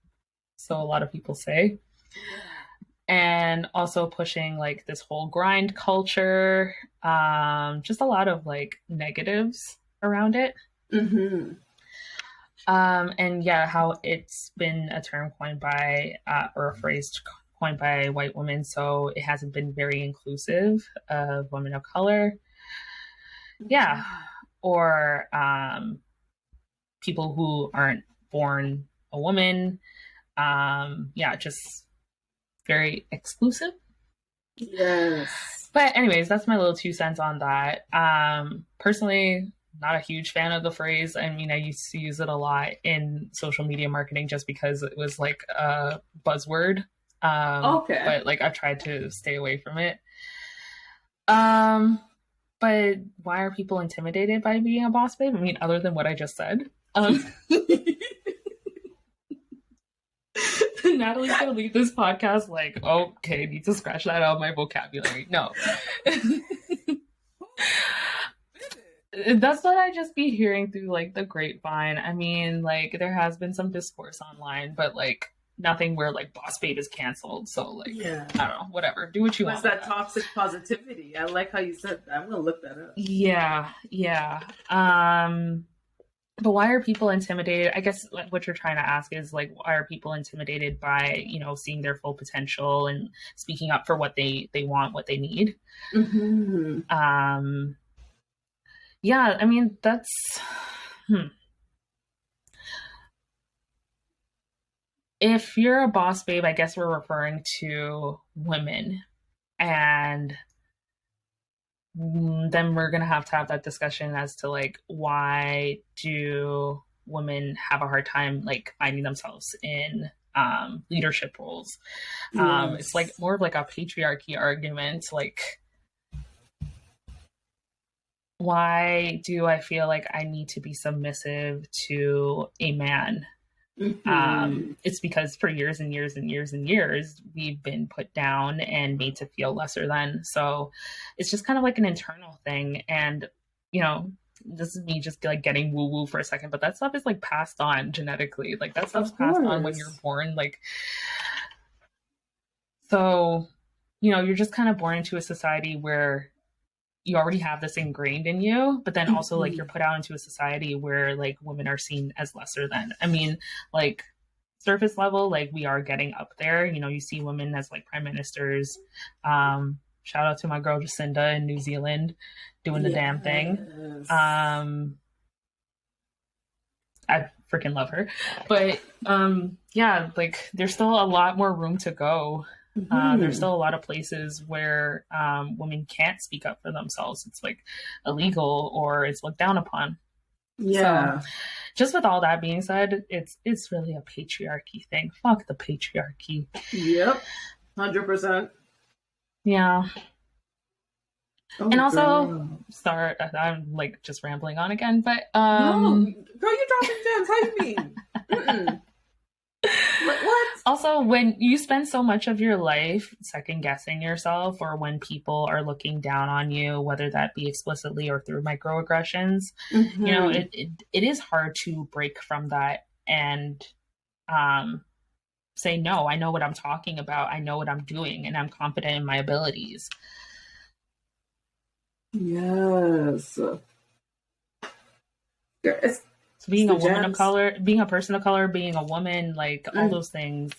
so a lot of people say. And also pushing like this whole grind culture, just a lot of like negatives around it. And yeah, how it's been a term coined by or a phrase coined by white women, so it hasn't been very inclusive of women of color. Yeah. Or people who aren't born a woman. Just very exclusive. Yes. But anyways, that's my little 2 cents on that. Personally, not a huge fan of the phrase. I mean, I used to use it a lot in social media marketing just because it was like a buzzword. Okay. But like I've tried to stay away from it. But why are people intimidated by being a boss babe? I mean, other than what I just said. Natalie's gonna leave this podcast like, okay, need to scratch that out of my vocabulary. No. That's what I just be hearing through like the grapevine. I mean, like there has been some discourse online, but like nothing where like boss babe is canceled. So like, I don't know, whatever. Do what you want. What's that toxic positivity? I like how you said that. I'm gonna look that up. Yeah. But why are people intimidated? I guess what you're trying to ask is like, why are people intimidated by, you know, seeing their full potential and speaking up for what they want, what they need? Mm-hmm. Yeah, I mean, that's, If you're a boss babe, I guess we're referring to women. And then we're going to have that discussion as to like, why do women have a hard time like finding themselves in leadership roles? Yes. It's like more of like a patriarchy argument. Like, why do I feel like I need to be submissive to a man? Mm-hmm. It's because for years and years and years and years, we've been put down and made to feel lesser than. So it's just kind of like an internal thing. And, you know, this is me just like getting woo woo for a second, but that stuff is like passed on genetically. Like that stuff's passed on when you're born. Like, so, you know, you're just kind of born into a society where you already have this ingrained in you, but then also like you're put out into a society where like women are seen as lesser than. I mean, like surface level, like we are getting up there. You know, you see women as like prime ministers. Shout out to my girl Jacinda in New Zealand doing the damn thing. I freaking love her. But yeah, like there's still a lot more room to go. There's still a lot of places where women can't speak up for themselves. It's like illegal or it's looked down upon. Yeah. So, just with all that being said, it's really a patriarchy thing. Fuck the patriarchy. Yep. 100%. Yeah. Oh, and also, I'm like just rambling on again, but no, girl, you're dropping gems. How you mean? What? Also, when you spend so much of your life second guessing yourself, or when people are looking down on you, whether that be explicitly or through microaggressions, you know, it is hard to break from that and say, no, I know what I'm talking about. I know what I'm doing, and I'm confident in my abilities. Yes. So being a woman of color, being a person of color, being a woman, like all those things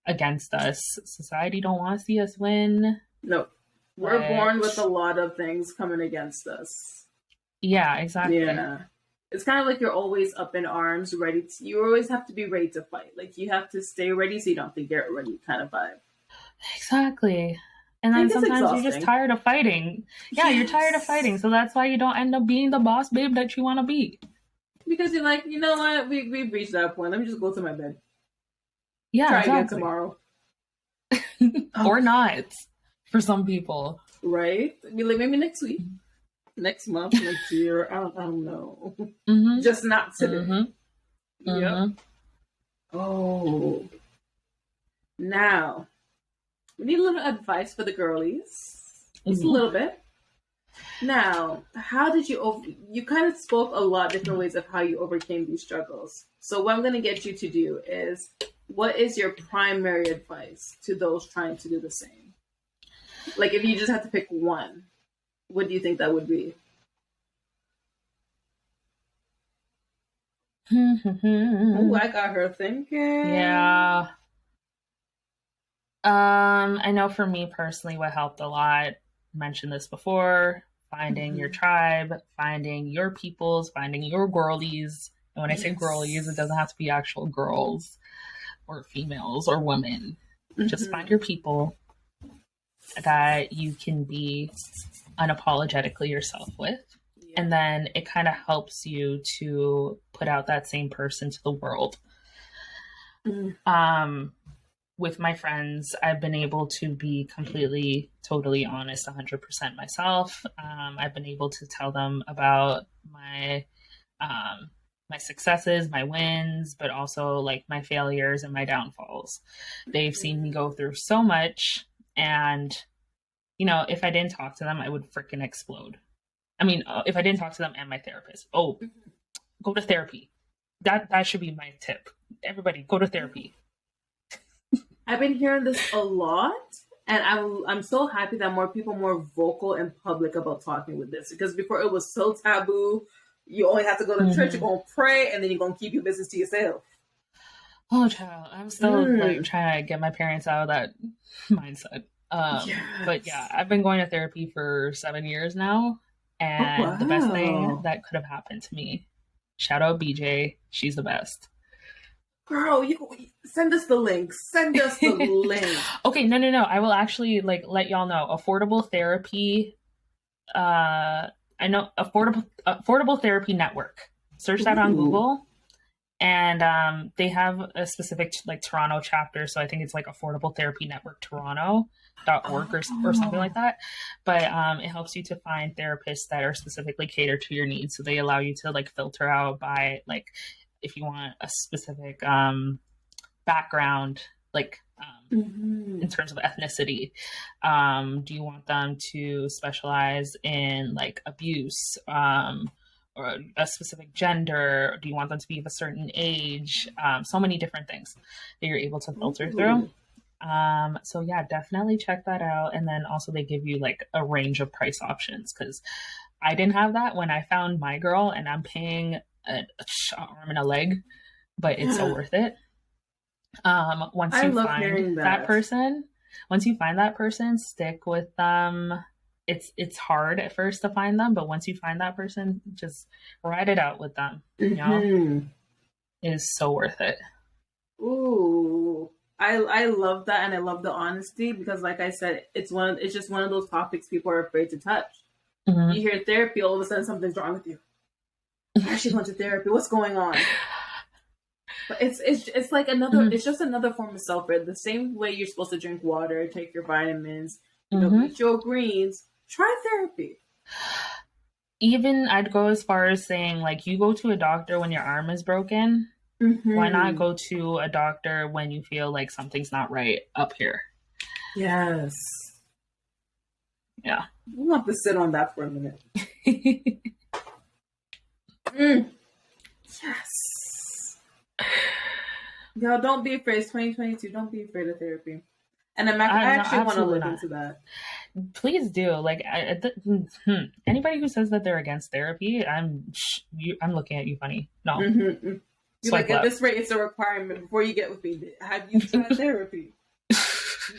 against us. Society don't want to see us win. No. We're born with a lot of things coming against us. Yeah, exactly. Yeah. It's kind of like you're always up in arms, ready to, you always have to be ready to fight. Like you have to stay ready so you don't have to get ready kind of vibe. Exactly. And then sometimes you're just tired of fighting. Yeah, yes. You're tired of fighting. So that's why you don't end up being the boss babe that you want to be. Because you're like, you know what? We've reached that point. Let me just go to my bed. Yeah, try again tomorrow. Or not, for some people. Right? Be like, maybe next week. Next month, next year. I don't know. Just not today. Yep. Oh. Now, we need a little advice for the girlies. Just a little bit. Now, how did you kind of spoke a lot of different ways of how you overcame these struggles. So what I'm going to get you to do is, what is your primary advice to those trying to do the same? Like if you just have to pick one, what do you think that would be? Oh, I got her thinking. Yeah. I know for me personally, what helped a lot, I mentioned this before, finding your tribe, finding your peoples, finding your girlies. And when I say girlies, it doesn't have to be actual girls or females or women. Just find your people that you can be unapologetically yourself with. And then it kind of helps you to put out that same person to the world. with my friends, I've been able to be completely, totally honest, 100% myself. I've been able to tell them about my successes, my wins, but also like my failures and my downfalls. They've seen me go through so much, and if I didn't talk to them, I would freaking explode. I mean, if I didn't talk to them and my therapist, go to therapy. That should be my tip. Everybody, go to therapy. I've been hearing this a lot, and I'm so happy that more people more vocal and public about talking with this, because before it was so taboo. You only have to go to church, you're going to pray, and then you're going to keep your business to yourself. Oh, child. I'm still like trying to get my parents out of that mindset. But yeah, I've been going to therapy for 7 years now. And the best thing that could have happened to me, shout out BJ. She's the best. Girl, you send us the link. Send us the link. Okay, no. I will actually like let y'all know. Affordable therapy, I know Affordable Therapy Network. Search that on Google, and they have a specific like Toronto chapter. So I think it's like Affordable Therapy Network Toronto.org or something like that. But it helps you to find therapists that are specifically catered to your needs. So they allow you to like filter out by like if you want a specific background, like in terms of ethnicity. Do you want them to specialize in like abuse or a specific gender? Do you want them to be of a certain age? So many different things that you're able to filter through. So yeah, definitely check that out. And then also they give you like a range of price options, because I didn't have that when I found my girl, and I'm paying an arm and a leg, but it's so worth it. Once you find that person, stick with them. It's hard at first to find them, but once you find that person, just ride it out with them. It is so worth it. Ooh, I love that, and I love the honesty, because like I said, it's just one of those topics people are afraid to touch. You hear therapy, all of a sudden something's wrong with you. Why is she going to therapy? What's going on? But it's like it's just another form of self-care. The same way you're supposed to drink water, take your vitamins, eat your greens, try therapy. Even I'd go as far as saying, like, you go to a doctor when your arm is broken. Why not go to a doctor when you feel like something's not right up here? Yes. Yeah. We'll have to sit on that for a minute. Yes. Y'all, don't be afraid. It's 2022. Don't be afraid of therapy. And I actually want to look into that. Please do. Like, anybody who says that they're against therapy, I'm looking at you funny. No. You're like, at this rate, it's a requirement before you get with me. Have you tried therapy?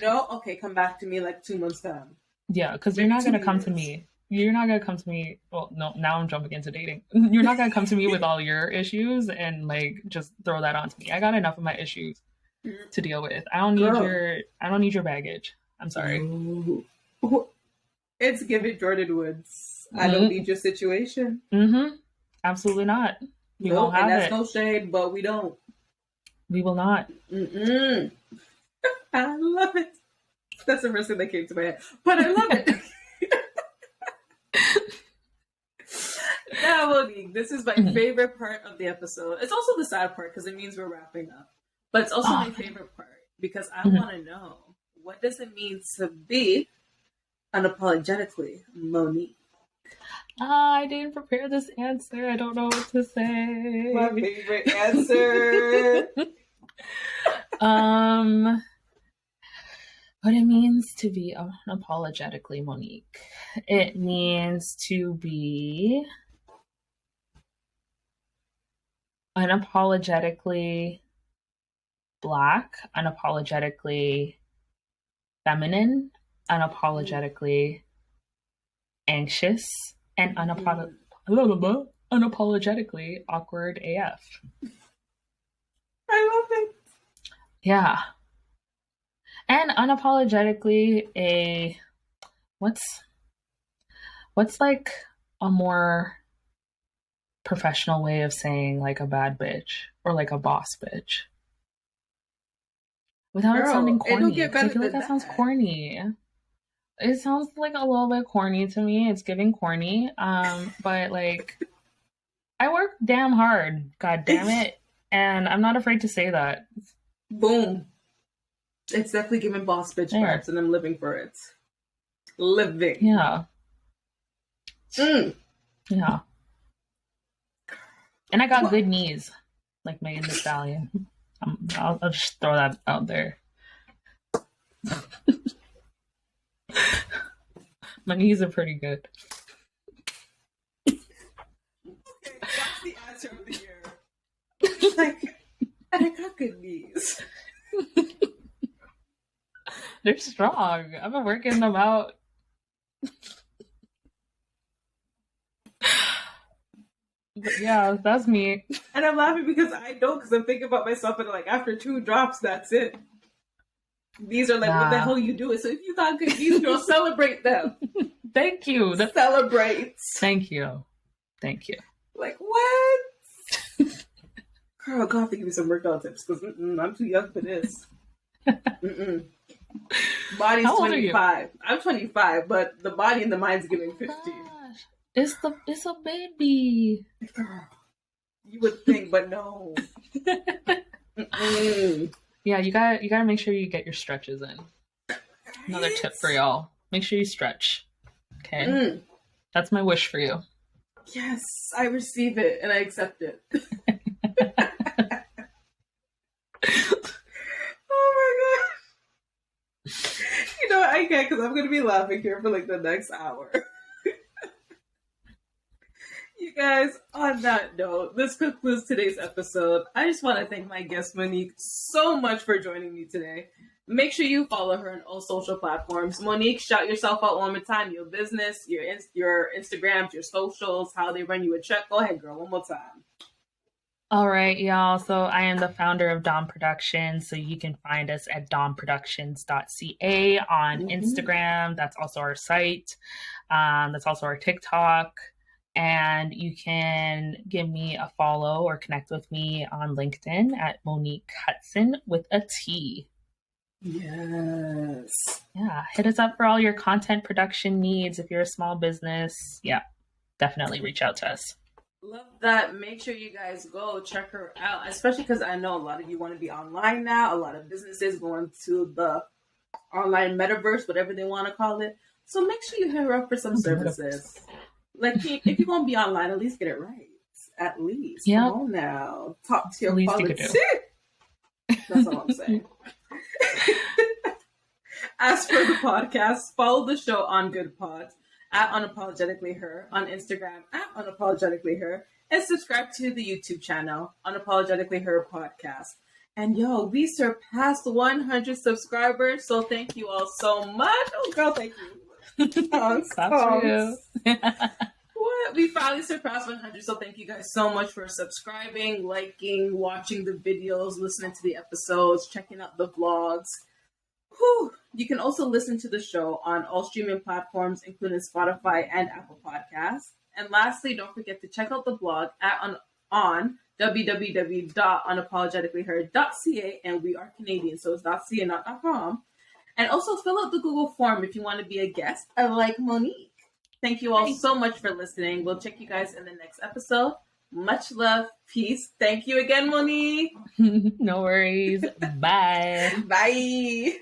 No? Okay, come back to me like 2 months time. Yeah, because you're not going to come to me. You're not going to come to me. Well, no, now I'm jumping into dating. You're not going to come to me with all your issues and like just throw that onto me. I got enough of my issues to deal with. I don't need your baggage. I'm sorry. It's giving Jordan Woods. I don't need your situation. Absolutely not. We won't have and that's no shade, but we don't. We will not. I love it. That's the first thing that came to my head. But I love it. Now, Monique, this is my favorite part of the episode. It's also the sad part because it means we're wrapping up. But it's also my favorite part because I want to know, what does it mean to be unapologetically Monique? I didn't prepare this answer. I don't know what to say. My favorite answer. What it means to be unapologetically Monique. It means to be unapologetically Black, unapologetically feminine, unapologetically anxious, and unapologetically awkward AF. I love it. Yeah. And unapologetically what's like a more professional way of saying like a bad bitch or like a boss bitch? without it sounding Girl, it don't corny. get 'Cause I better feel like than that sounds that. corny. It sounds like a little bit corny to me. It's giving corny. But like I work damn hard, god damn it. And I'm not afraid to say that. Boom. It's definitely giving boss bitch There. vibes, and I'm living for it. Living. Yeah. Yeah. And I got good knees, like Megan Thee Stallion. I'll just throw that out there. My knees are pretty good. Okay, that's the answer of the year. Like, I got good knees. They're strong. I've been working them out. But yeah, that's me. And I'm laughing because I don't, because I'm thinking about myself and like after 2 drops, that's it. These are like, what the Nah. hell you doing? So if you got good knees, girl, celebrate them. Thank you. Celebrate. Thank you. Thank you. Like, what? Girl, God, have to give me some workout tips because I'm too young for this. Body's How old are you? 25. I'm 25, but the body and the mind's giving 50. Gosh, it's a baby. Girl, you would think, but no. Yeah, you gotta make sure you get your stretches in. Another tip for y'all: make sure you stretch. Okay, that's my wish for you. Yes, I receive it and I accept it. Oh my god! You know what? I can't because I'm gonna be laughing here for like the next hour. You guys, on that note, this concludes today's episode. I just want to thank my guest, Monique, so much for joining me today. Make sure you follow her on all social platforms. Monique, shout yourself out one more time. Your business, your Instagrams, your socials, how they run you a check. Go ahead, girl, one more time. All right, y'all. So I am the founder of DOM Productions. So you can find us at domproductions.ca on Instagram. That's also our site. That's also our TikTok. And you can give me a follow or connect with me on LinkedIn at Monique Hudson with a T. Yes. Yeah, hit us up for all your content production needs. If you're a small business, yeah, definitely reach out to us. Love that. Make sure you guys go check her out, especially because I know a lot of you want to be online now. A lot of businesses going to the online metaverse, whatever they want to call it. So make sure you hit her up for some services. Like, if you're going to be online, at least get it right. At least. Yep. Come on now. Top tier Least quality. That's all I'm saying. As for the podcast, follow the show on Good Pods at Unapologetically Her, on Instagram at Unapologetically Her, and subscribe to the YouTube channel, Unapologetically Her Podcast. And yo, we surpassed 100 subscribers, so thank you all so much. Oh, girl, thank you. That's for you. What? We finally surpassed 100, so thank you guys so much for subscribing, liking, watching the videos, listening to the episodes, checking out the vlogs. Whew. You can also listen to the show on all streaming platforms, including Spotify and Apple Podcasts. And lastly, don't forget to check out the blog on www.unapologeticallyher.ca, and we are Canadian, so it's .ca, not .com. And also fill out the Google form if you want to be a guest, like Monique. Thank you all so much for listening. We'll check you guys in the next episode. Much love. Peace. Thank you again, Monique. No worries. Bye. Bye.